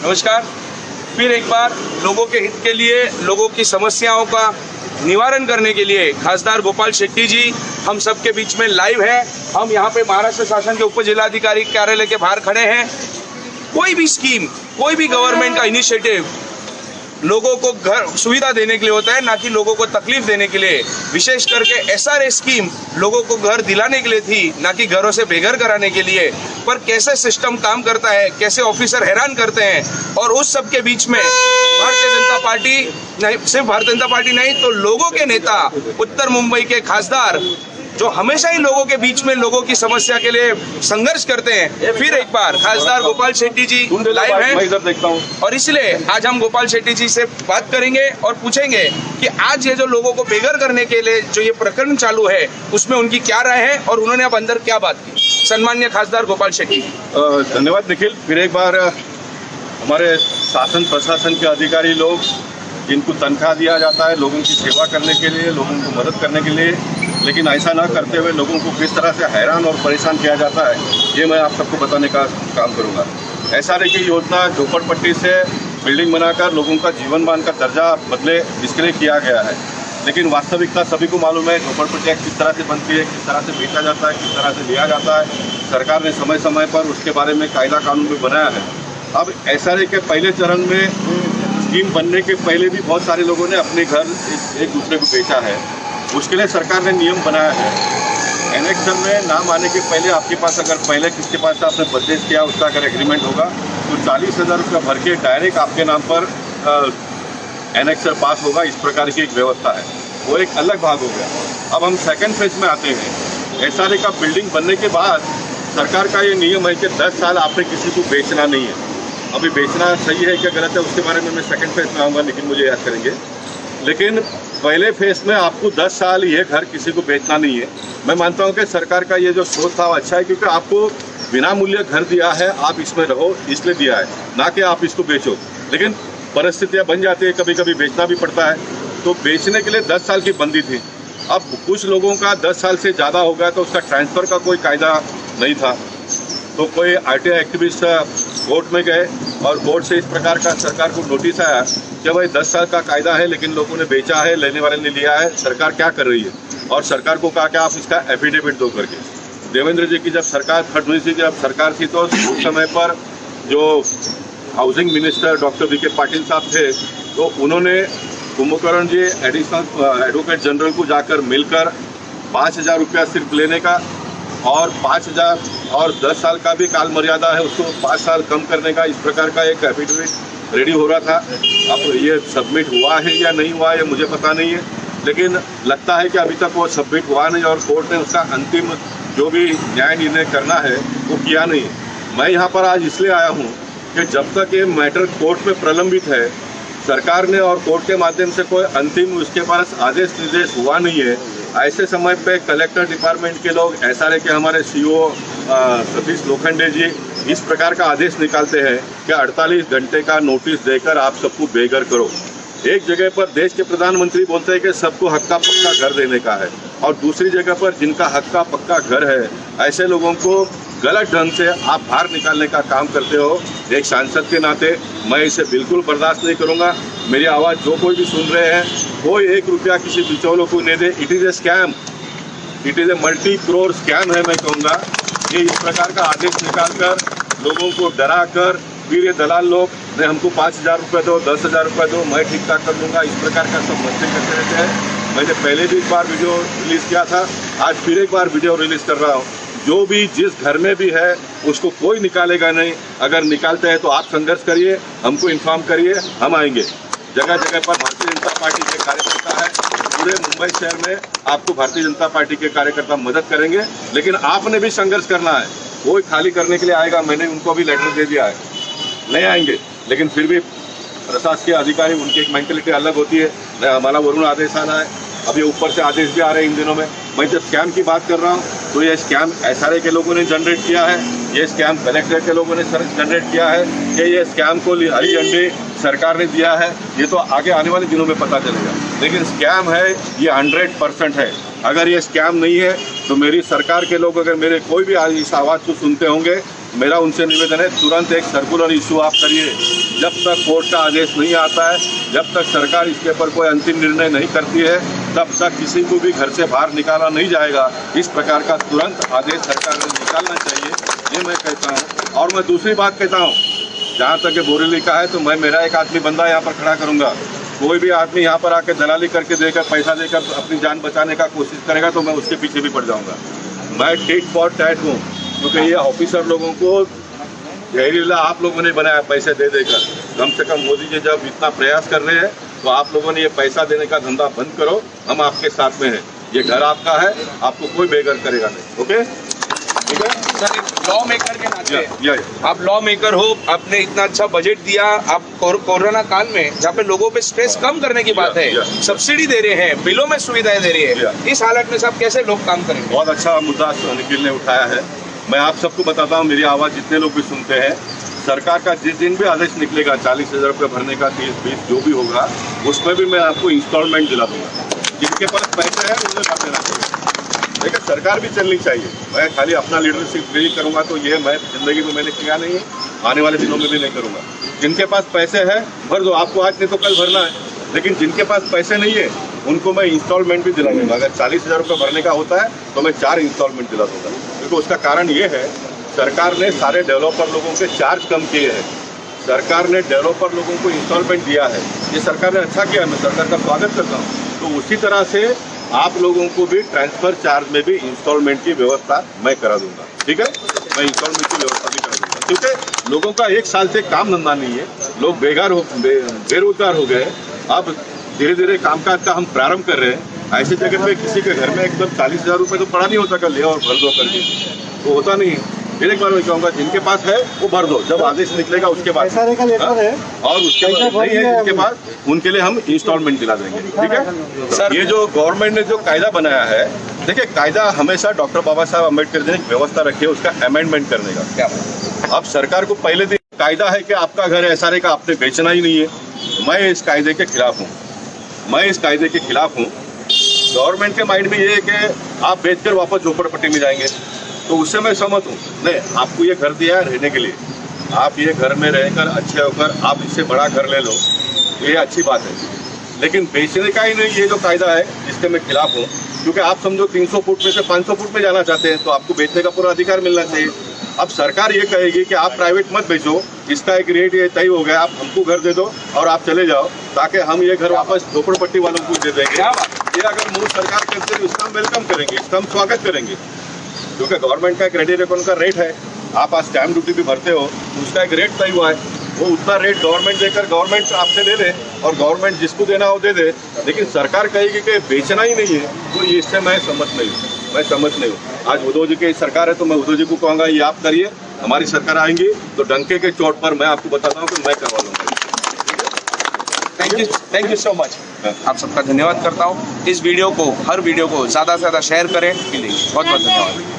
नमस्कार। फिर एक बार लोगों के हित के लिए, लोगों की समस्याओं का निवारण करने के लिए खासदार गोपाल शेट्टी जी हम सबके बीच में लाइव है। हम यहाँ पे महाराष्ट्र शासन के उप जिलाधिकारी कार्यालय के बाहर खड़े हैं। कोई भी स्कीम, कोई भी गवर्नमेंट का इनिशिएटिव लोगों को घर सुविधा देने के लिए होता है, ना कि लोगों को तकलीफ देने के लिए। विशेष करके एसआरए स्कीम लोगों को घर दिलाने के लिए थी, ना कि घरों से बेघर कराने के लिए। पर कैसे सिस्टम काम करता है, कैसे ऑफिसर हैरान करते हैं, और उस सब के बीच में भारतीय जनता पार्टी नहीं, सिर्फ भारतीय जनता पार्टी नहीं तो लोगों के नेता, उत्तर मुंबई के खासदार जो हमेशा ही लोगों के बीच में लोगों की समस्या के लिए संघर्ष करते हैं, फिर एक बार खासदार गोपाल शेट्टी जी लाइव हैं। और इसलिए आज हम गोपाल शेट्टी जी से बात करेंगे और पूछेंगे कि आज ये जो लोगों को बेघर करने के लिए जो ये प्रकरण चालू है उसमें उनकी क्या राय है और उन्होंने अब अंदर क्या बात की। सम्माननीय खासदार गोपाल शेट्टी। धन्यवाद निखिल। फिर एक बार हमारे शासन प्रशासन के अधिकारी लोग, जिनको तनख्वाह दिया जाता है लोगों की सेवा करने के लिए, लोगों को मदद करने के लिए, लेकिन ऐसा ना करते हुए लोगों को किस तरह से हैरान और परेशान किया जाता है, ये मैं आप सबको बताने का काम करूँगा। एसआरए की योजना झोपड़पट्टी से बिल्डिंग बनाकर लोगों का जीवन मान का दर्जा बदले, इसके लिए किया गया है। लेकिन वास्तविकता सभी को मालूम है झोपड़पट्टियाँ किस तरह से बनती है, किस तरह से बेचा जाता है, किस तरह से लिया जाता है। सरकार ने समय समय पर उसके बारे में कायदा कानून भी बनाया है। अब एसआरए के पहले चरण में स्कीम बनने के पहले भी बहुत सारे लोगों ने अपने घर एक दूसरे को बेचा है। उसके लिए सरकार ने नियम बनाया है। एनेक्शन में नाम आने के पहले आपके पास, अगर पहले किसके पास आपने परचेज किया, उसका अगर एग्रीमेंट होगा तो 40,000 रुपये भर के डायरेक्ट आपके नाम पर एनेक्सर पास होगा। इस प्रकार की एक व्यवस्था है, वो एक अलग भाग हो गया। अब हम सेकेंड फेज में आते हैं। एसआरए का बिल्डिंग बनने के बाद सरकार का ये नियम है कि 10 साल आपने किसी को बेचना नहीं है। अभी बेचना सही है क्या गलत है उसके बारे में मैं सेकेंड फेज में आऊँगा, लेकिन मुझे याद करेंगे। लेकिन पहले फेज में आपको 10 साल ये घर किसी को बेचना नहीं है। मैं मानता हूँ कि सरकार का ये जो सोच था अच्छा है, क्योंकि आपको बिना मूल्य घर दिया है, आप इसमें रहो इसलिए दिया है, ना कि आप इसको बेचो। लेकिन परिस्थितियाँ बन जाती है, कभी कभी बेचना भी पड़ता है, तो बेचने के लिए 10 साल की बंदी थी। अब कुछ लोगों का 10 साल से ज़्यादा हो गया तो उसका ट्रांसफ़र का कोई कायदा नहीं था। तो कोई आरटीआई एक्टिविस्ट कोर्ट में गए और कोर्ट से इस प्रकार का सरकार को नोटिस आया कि भाई 10 साल का कायदा है लेकिन लोगों ने बेचा है, लेने वाले ने लिया है, सरकार क्या कर रही है। और सरकार को कहा कि आप इसका एफिडेविट दो करके। देवेंद्र जी की जब सरकार, फडणवीस जी की जब सरकार थी तो उस समय पर जो हाउसिंग मिनिस्टर डॉक्टर वी के पाटिल साहब थे, तो उन्होंने कुंभकर्ण जी एडिशनल एडवोकेट जनरल को जाकर मिलकर 5,000 रुपया सिर्फ लेने का और 5,000 और 10 साल का भी काल मर्यादा है, उसको 5 साल कम करने का, इस प्रकार का एक एफिडेविट रेडी हो रहा था। अब ये सबमिट हुआ है या नहीं हुआ ये मुझे पता नहीं है, लेकिन लगता है कि अभी तक वो सबमिट हुआ नहीं और कोर्ट ने उसका अंतिम जो भी न्याय निर्णय करना है वो किया नहीं। मैं यहाँ पर आज इसलिए आया हूँ कि जब तक ये मैटर कोर्ट में प्रलंबित है, सरकार ने और कोर्ट के माध्यम से कोई अंतिम उसके पास आदेश निर्देश हुआ नहीं है, ऐसे समय पे कलेक्टर डिपार्टमेंट के लोग, एसआरए के हमारे सीईओ सतीश लोखंडे जी इस प्रकार का आदेश निकालते हैं कि 48 घंटे का नोटिस देकर आप सबको बेघर करो। एक जगह पर देश के प्रधानमंत्री बोलते हैं कि सबको हक्का पक्का घर देने का है, और दूसरी जगह पर जिनका हक्का पक्का घर है ऐसे लोगों को गलत ढंग से आप बाहर निकालने का काम करते हो। एक सांसद के नाते मैं इसे बिल्कुल बर्दाश्त नहीं करूंगा। मेरी आवाज़ जो कोई भी सुन रहे हैं, कोई 1 रुपया किसी बिचौलों को नहीं दे। It is a scam, it is a multi crore scam है। मैं कहूँगा ये इस प्रकार का आदेश निकालकर लोगों को डरा कर फिर ये दलाल लोग ने हमको 5,000 रुपये दो, 10,000 रुपये दो, मैं ठीक ठाक कर दूँगा, इस प्रकार का सब मस्ती करते रहते हैं। मैंने पहले भी एक बार वीडियो रिलीज़ किया था, आज फिर एक बार वीडियो रिलीज़ कर रहा हूँ। जो भी जिस घर में भी है उसको कोई निकालेगा नहीं। अगर निकालते हैं तो आप संघर्ष करिए, हमको इन्फॉर्म करिए, हम आएंगे। जगह जगह पर भारतीय जनता पार्टी के कार्यकर्ता है, पूरे मुंबई शहर में आपको भारतीय जनता पार्टी के कार्यकर्ता मदद करेंगे, लेकिन आपने भी संघर्ष करना है। कोई खाली करने के लिए आएगा, मैंने उनको भी लेटर दे दिया है, नहीं आएंगे, लेकिन फिर भी प्रशासकीय अधिकारी उनकी एक मेंटलिटी अलग होती है। हमारा वरुण आदेश आना है, अभी ऊपर से आदेश भी आ रहे हैं इन दिनों में। मैं जब स्कैम की बात कर रहा हूँ तो ये स्कैम एसआरए के लोगों ने जनरेट किया है, ये स्कैम कलेक्टर के लोगों ने जनरेट किया है, कि ये स्कैम को हरी झंडी सरकार ने दिया है ये तो आगे आने वाले दिनों में पता चलेगा, लेकिन स्कैम है ये 100% है। अगर ये स्कैम नहीं है तो मेरी सरकार के लोग अगर मेरे कोई भी इस आवाज़ को सुनते होंगे, मेरा उनसे निवेदन है तुरंत एक सर्कुलर इशू आप करिए। जब तक कोर्ट का आदेश नहीं आता है, जब तक सरकार इसके ऊपर कोई अंतिम निर्णय नहीं करती है, तब तक किसी को भी घर से बाहर निकाला नहीं जाएगा। इस प्रकार का तुरंत आदेश सरकार ने निकालना चाहिए, ये मैं कहता हूँ। और मैं दूसरी बात कहता हूँ, जहाँ तक बोरीवली का है तो मैं मेरा एक आदमी बंदा यहाँ पर खड़ा करूँगा। कोई भी आदमी यहाँ पर आके दलाली करके देकर पैसा देकर अपनी जान बचाने का कोशिश करेगा तो मैं उसके पीछे भी पड़ जाऊँगा। मैं टिट फॉर टैट हूँ, क्योंकि ये ऑफिसर लोगों को जहरीला आप लोगों ने बनाया पैसे दे देकर। कम से कम मोदी जी जब इतना प्रयास कर रहे हैं तो आप लोगों ने ये पैसा देने का धंधा बंद करो। हम आपके साथ में हैं, ये घर आपका है, आपको कोई बेघर करेगा नहीं। ओके, ठीक है सर, एक लॉ मेकर के नाते या। आप लॉ मेकर हो, आपने इतना अच्छा बजट दिया। आप कोरोना काल में जहाँ पे लोगों पे स्ट्रेस कम करने की बात है, सब्सिडी दे रहे हैं, बिलों में सुविधाएं दे रही है, इस हालत में साहब कैसे लोग काम करेंगे? बहुत अच्छा मुद्दा निखिल ने उठाया है। मैं आप सबको बताता हूँ, मेरी आवाज़ जितने लोग भी सुनते हैं, सरकार का जिस दिन भी आदेश निकलेगा 40,000 रुपये भरने का 30-20 जो भी होगा, उसमें भी मैं आपको इंस्टॉलमेंट दिला दूंगा। जिनके पास पैसे है उन्हें भर देना चाहिए, लेकिन सरकार भी चलनी चाहिए। मैं खाली अपना लीडरशिप नहीं करूँगा तो ये मैं जिंदगी में मैंने किया नहीं है, आने वाले दिनों में भी नहीं करूँगा। जिनके पास पैसे है भर दो, आपको आज नहीं तो कल भरना है। लेकिन जिनके पास पैसे नहीं है उनको मैं इंस्टॉलमेंट भी दिला दूंगा। अगर 40,000 रुपये भरने का होता है तो मैं 4 इंस्टॉलमेंट दिला दूंगा, क्योंकि उसका कारण ये है सरकार ने सारे डेवलपर लोगों के चार्ज कम किए हैं। सरकार ने डेवलपर लोगों को इंस्टॉलमेंट दिया है, ये सरकार ने अच्छा किया, मैं सरकार का स्वागत करता हूँ। तो उसी तरह से आप लोगों को भी ट्रांसफर चार्ज में भी इंस्टॉलमेंट की व्यवस्था मैं करा दूंगा। ठीक है, मैं इंस्टॉलमेंट की व्यवस्था भी करा दूंगा, क्योंकि लोगों का 1 साल से काम धंधा नहीं है, लोग बेरोजगार हो गए। अब धीरे धीरे कामकाज का हम प्रारंभ कर रहे हैं। ऐसे जगह पे किसी के घर में एकदम 40,000 रुपये तो पड़ा नहीं होता कर ले और भर दो करके, तो होता नहीं। फिर एक बार मैं कहूँगा जिनके पास है वो भर दो, जब आदेश निकलेगा उसके बाद। और उसके बाद नहीं है जिनके पास, उनके लिए हम इंस्टॉलमेंट दिला देंगे। ठीक है सर, ये जो गवर्नमेंट ने जो कायदा बनाया है, देखिए कायदा हमेशा डॉक्टर बाबा साहब अम्बेडकर जी ने एक व्यवस्था रखी है उसका अमेंडमेंट करने का। क्या अब सरकार को पहले दिन कायदा है कि आपका घर एसआरए का आपने बेचना ही नहीं है। मैं इस कायदे के खिलाफ हूँ, मैं इस कायदे के खिलाफ हूँ। गवर्नमेंट के माइंड में ये है कि आप बेचकर वापस झोपड़पट्टी में जाएंगे, तो उससे मैं सहमत हूँ। नहीं, आपको ये घर दिया है रहने के लिए, आप ये घर में रहकर अच्छे होकर आप इससे बड़ा घर ले लो, ये अच्छी बात है। लेकिन बेचने का ही नहीं ये जो कायदा है, इसके मैं खिलाफ हूँ। क्योंकि आप समझो 300 फुट में से 500 फुट में जाना चाहते हैं तो आपको बेचने का पूरा अधिकार मिलना चाहिए। अब सरकार ये कहेगी कि आप प्राइवेट मत बेचो, इसका एक रेट ये तय हो गया, आप हमको घर दे दो और आप चले जाओ, ताकि हम ये घर वापस झोपड़पट्टी वालों को दे देंगे। ये अगर मोदी सरकार करते हैं इसका हम वेलकम करेंगे, इसका हम स्वागत करेंगे। क्योंकि गवर्नमेंट का क्रेडिट अकाउंट का रेट है, आप आज स्टैम्प ड्यूटी भी भरते हो, उसका एक रेट तय हुआ है, वो उतना रेट गवर्नमेंट देकर गवर्नमेंट आपसे ले ले और गवर्नमेंट जिसको देना हो दे दे। लेकिन सरकार कहेगी कि बेचना ही नहीं है, तो इससे मैं सहमत नहीं हूँ, मैं सहमत नहीं हूँ। आज उद्धव जी की सरकार है तो मैं उद्धव जी को कहूँगा ये आप करिए, हमारी सरकार आएंगी तो डंके के चोट पर मैं आपको बताता हूँ कि मैं करवा लूँगा। Thank you so much. आप सबका धन्यवाद करता हूँ। इस वीडियो को, हर वीडियो को ज़्यादा से ज़्यादा शेयर करें। बहुत बहुत धन्यवाद।